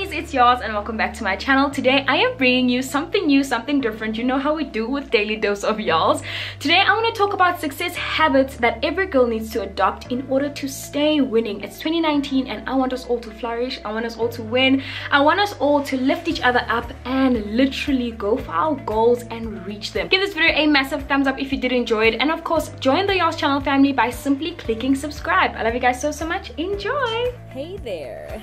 guys, it's Yolz and welcome back to my channel. Today I am bringing you something new, something different. You know how we do with Daily Dose of Yolz. Today I want to talk about success habits that every girl needs to adopt in order to stay winning. It's 2019 and I want us all to flourish. I want us all to win. I want us all to lift each other up and literally go for our goals and reach them. Give this video a massive thumbs up if you did enjoy it, and of course join the Yolz channel family by simply clicking subscribe. I love you guys so much. Enjoy. Hey there.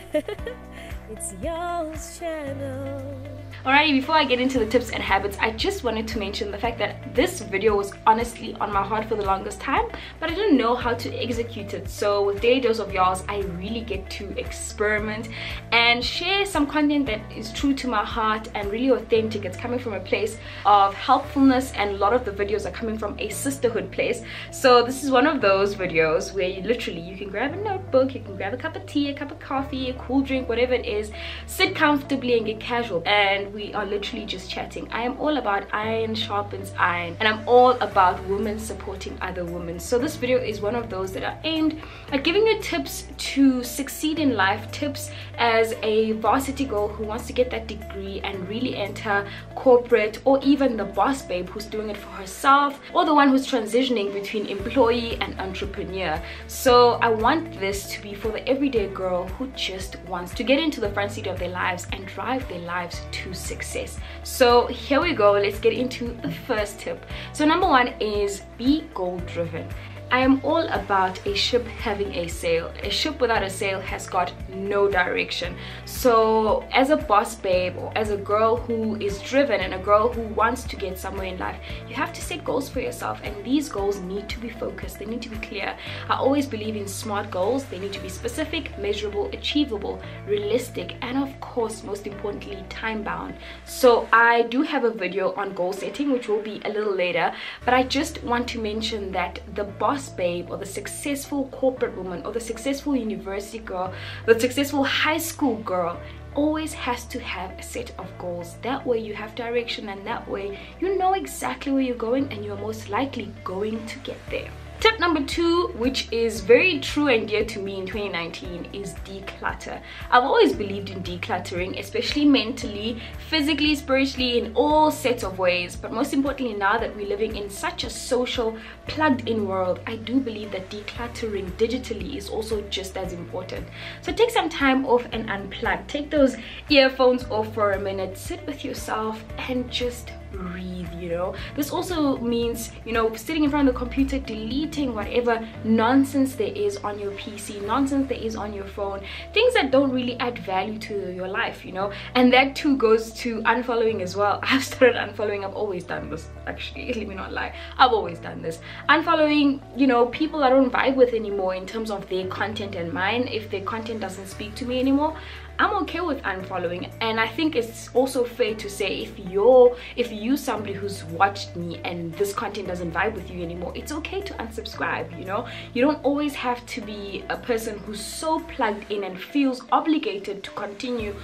It's Yolz channel. Alrighty, before I get into the tips and habits, I just wanted to mention the fact that this video was honestly on my heart for the longest time, but I didn't know how to execute it. So with Daily Dose of Yolz, I really get to experiment and share some content that is true to my heart and really authentic. It's coming from a place of helpfulness, and a lot of the videos are coming from a sisterhood place. So this is one of those videos where you can grab a notebook, you can grab a cup of tea, a cup of coffee, a cool drink, whatever it is, sit comfortably and get casual, and we are literally just chatting. I am all about iron sharpens iron, and I'm all about women supporting other women. So this video is one of those that are aimed at giving you tips to succeed in life, tips as a varsity girl who wants to get that degree and really enter corporate, or even the boss babe who's doing it for herself, or the one who's transitioning between employee and entrepreneur. So I want this to be for the everyday girl who just wants to get into the front seat of their lives and drive their lives to success. So here we go, let's get into the first tip. So number one is be goal driven. I am all about a ship having a sail. A ship without a sail has got no direction. So as a boss babe, or as a girl who is driven and a girl who wants to get somewhere in life, you have to set goals for yourself, and these goals need to be focused, they need to be clear. I always believe in SMART goals. They need to be specific, measurable, achievable, realistic, and of course most importantly time bound. So I do have a video on goal setting which will be a little later, but I just want to mention that the boss babe, or the successful corporate woman, or the successful university girl, the successful high school girl, always has to have a set of goals. That way you have direction, and that way you know exactly where you're going, and you're most likely going to get there. Tip number two, which is very true and dear to me in 2019, is declutter. I've always believed in decluttering, especially mentally, physically, spiritually, in all sets of ways. But most importantly, now that we're living in such a social, plugged-in world, I do believe that decluttering digitally is also just as important. So take some time off and unplug. Take those earphones off for a minute, sit with yourself and just breathe. You know, this also means, you know, sitting in front of the computer, deleting whatever nonsense there is on your PC, nonsense there is on your phone, things that don't really add value to your life, you know. And that too goes to unfollowing as well. I've started unfollowing. I've always done this, actually, let me not lie, I've always done this. Unfollowing, you know, people I don't vibe with anymore in terms of their content and mine. If their content doesn't speak to me anymore, I'm okay with unfollowing. And I think it's also fair to say, if you somebody who's watched me and this content doesn't vibe with you anymore, it's okay to unsubscribe. You know, you don't always have to be a person who's so plugged in and feels obligated to continue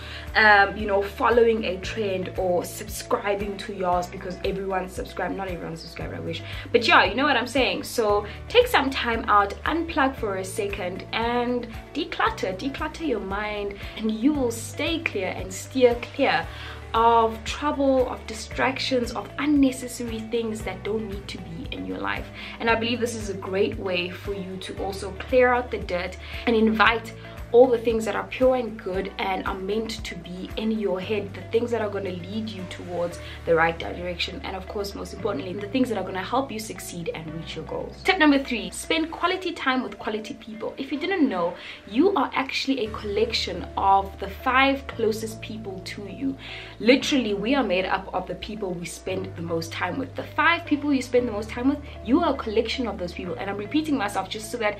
you know, following a trend or subscribing to yours because everyone's subscribed. Not everyone's subscribed, I wish, but yeah, you know what I'm saying. So take some time out, unplug for a second, and declutter your mind, and you will stay clear and steer clear of trouble, of distractions, of unnecessary things that don't need to be in your life. And I believe this is a great way for you to also clear out the dirt and invite all the things that are pure and good and are meant to be in your head, the things that are going to lead you towards the right direction, and of course most importantly, the things that are going to help you succeed and reach your goals. Tip number three, spend quality time with quality people. If you didn't know, you are actually a collection of the 5 closest people to you. Literally, we are made up of the people we spend the most time with. The 5 people you spend the most time with, you are a collection of those people. And I'm repeating myself just so that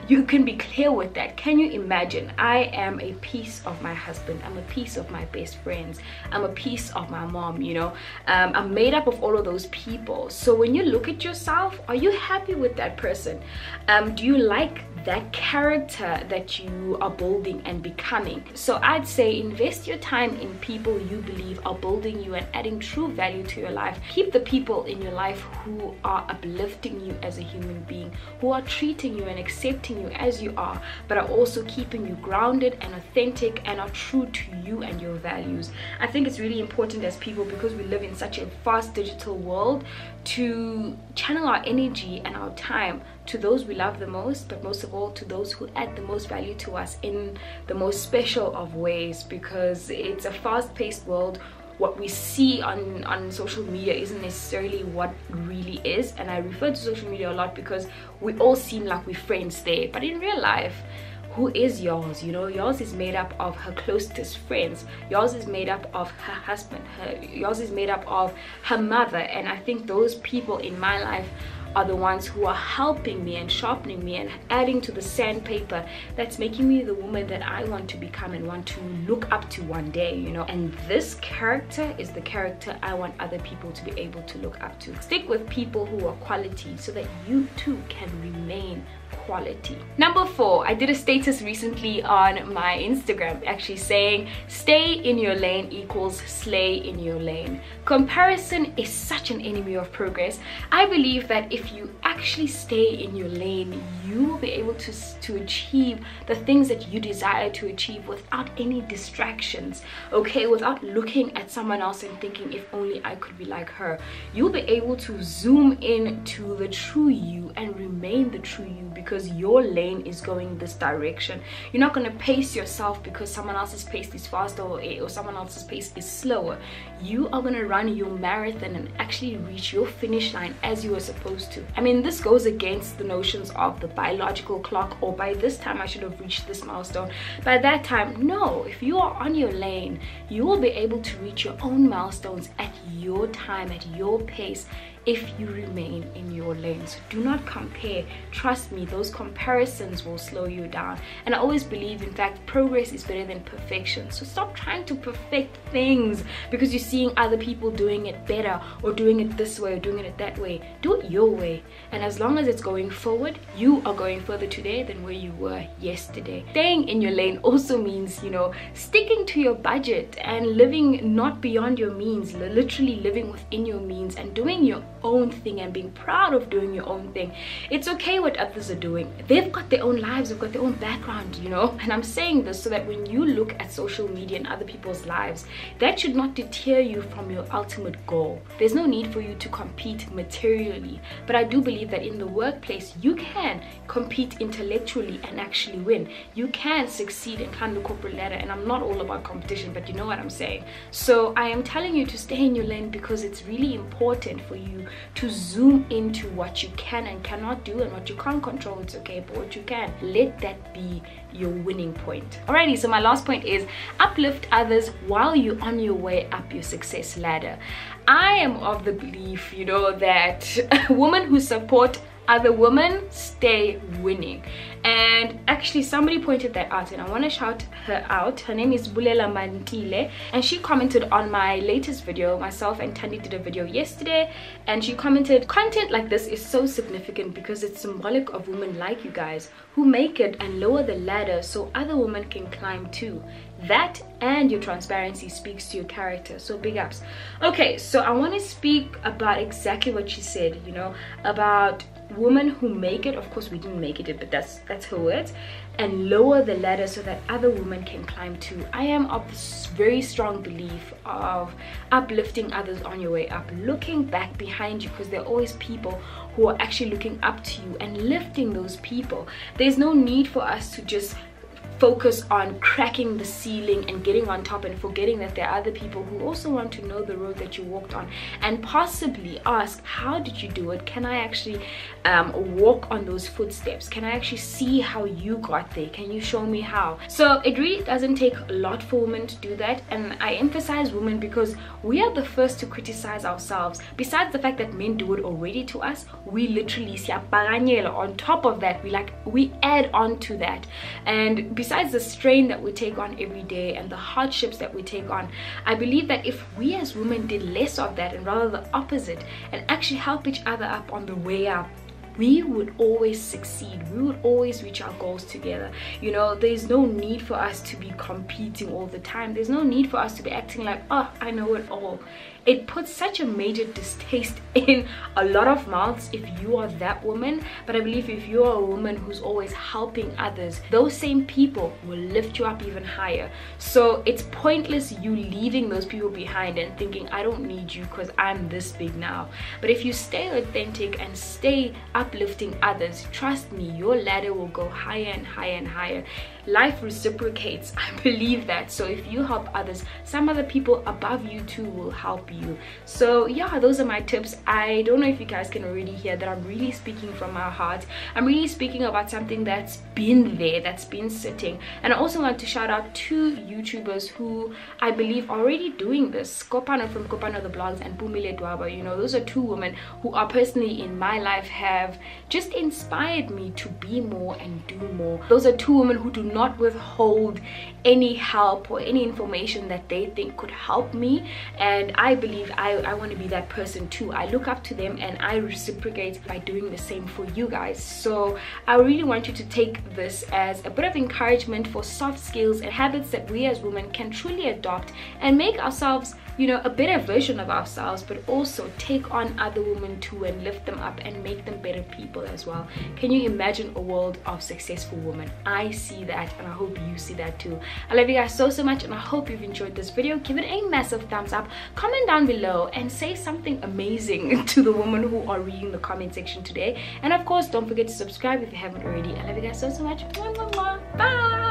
you can be clear with that. Can you imagine? I am a piece of my husband, I'm a piece of my best friends, I'm a piece of my mom, you know. I'm made up of all of those people. So when you look at yourself, are you happy with that person? Do you like that character that you are building and becoming? So I'd say invest your time in people you believe are building you and adding true value to your life. Keep the people in your life who are uplifting you as a human being, who are treating you and accepting accepting you as you are, but are also keeping you grounded and authentic and are true to you and your values. I think it's really important as people, because we live in such a fast digital world, to channel our energy and our time to those we love the most, but most of all to those who add the most value to us in the most special of ways, because it's a fast-paced world. What we see on social media isn't necessarily what really is, and I refer to social media a lot because we all seem like we're friends there, but in real life, who is Yolz? You know, Yolz is made up of her closest friends. Yolz is made up of her husband. Yolz is made up of her mother, and I think those people in my life are the ones who are helping me and sharpening me and adding to the sandpaper that's making me the woman that I want to become and want to look up to one day, you know. And this character is the character I want other people to be able to look up to. Stick with people who are quality so that you too can remain quality. Number 4, I did a status recently on my Instagram actually saying stay in your lane equals slay in your lane. Comparison is such an enemy of progress. I believe that if you actually stay in your lane, you will be able to achieve the things that you desire to achieve without any distractions, okay, without looking at someone else and thinking if only I could be like her. You'll be able to zoom in to the true you and remain the true you, because your lane is going this direction. You're not going to pace yourself because someone else's pace is faster or someone else's pace is slower. You are going to run your marathon and actually reach your finish line as you are supposed to. I mean, this goes against the notions of the biological clock, or by this time I should have reached this milestone. By that time, no. If you are on your lane, you will be able to reach your own milestones at your time, at your pace, if you remain in your lane. So do not compare. Trust me, those comparisons will slow you down. And I always believe, in fact, progress is better than perfection. So stop trying to perfect things because you're seeing other people doing it better, or doing it this way, or doing it that way. Do it your way. And as long as it's going forward, you are going further today than where you were yesterday. Staying in your lane also means, you know, sticking to your budget and living not beyond your means, literally living within your means and doing your own thing and being proud of doing your own thing. It's okay what others are doing. They've got their own lives, they've got their own background, you know. And I'm saying this so that when you look at social media and other people's lives, that should not deter you from your ultimate goal. There's no need for you to compete materially, but I do believe that in the workplace you can compete intellectually and actually win. You can succeed and climb the corporate ladder, and I'm not all about competition, but you know what I'm saying. So I am telling you to stay in your lane because it's really important for you to zoom into what you can and cannot do, and what you can't control, it's okay, but what you can, let that be your winning point. Alrighty, so my last point is uplift others while you're on your way up your success ladder. I am of the belief, you know, that women who support other women stay winning. And actually somebody pointed that out, and I want to shout her out. Her name is Bulela Mantile, and she commented on my latest video. Myself and Tandi did a video yesterday, and she commented, content like this is so significant because it's symbolic of women like you guys who make it and lower the ladder so other women can climb too. That and your transparency speaks to your character, so big ups. Okay, so I want to speak about exactly what she said, you know, about women who make it. Of course we didn't make it, but that's her words. And lower the ladder so that other women can climb too. I am of this very strong belief of uplifting others on your way up, looking back behind you, because there are always people who are actually looking up to you, and lifting those people. There's no need for us to just focus on cracking the ceiling and getting on top and forgetting that there are other people who also want to know the road that you walked on, and possibly ask, how did you do it? Can I actually walk on those footsteps? Can I actually see how you got there? Can you show me how? So it really doesn't take a lot for women to do that, and I emphasize women because we are the first to criticize ourselves. Besides the fact that men do it already to us, we literally on top of that, we add on to that. And besides the strain that we take on every day and the hardships that we take on, I believe that if we as women did less of that and rather the opposite, and actually help each other up on the way up, we would always succeed. We would always reach our goals together. You know, there's no need for us to be competing all the time. There's no need for us to be acting like, oh, I know it all. It puts such a major distaste in a lot of mouths if you are that woman. But I believe if you're a woman who's always helping others, those same people will lift you up even higher. So it's pointless you leaving those people behind and thinking, I don't need you because I'm this big now. But if you stay authentic and stay uplifting others, trust me, your ladder will go higher and higher and higher. Life reciprocates. I believe that. So if you help others, some other people above you too will help you. So yeah, those are my tips. I don't know if you guys can already hear that I'm really speaking from my heart. I'm really speaking about something that's been there, that's been sitting. And I also want to shout out two YouTubers who I believe are already doing this. Kopano from Kopano the Blogs and Bumile Dwaba. You know, those are two women who are personally in my life have just inspired me to be more and do more. Those are two women who do not withhold any help or any information that they think could help me, and I believe I want to be that person too. I look up to them and I reciprocate by doing the same for you guys. So I really want you to take this as a bit of encouragement for soft skills and habits that we as women can truly adopt and make ourselves, you know, a better version of ourselves, but also take on other women too and lift them up and make them better people as well. Can you imagine a world of successful women? I see that, and I hope you see that too. I love you guys so much, and I hope you've enjoyed this video. Give it a massive thumbs up, comment down below and say something amazing to the women who are reading the comment section today. And of course, don't forget to subscribe if you haven't already. I love you guys so much. Bye.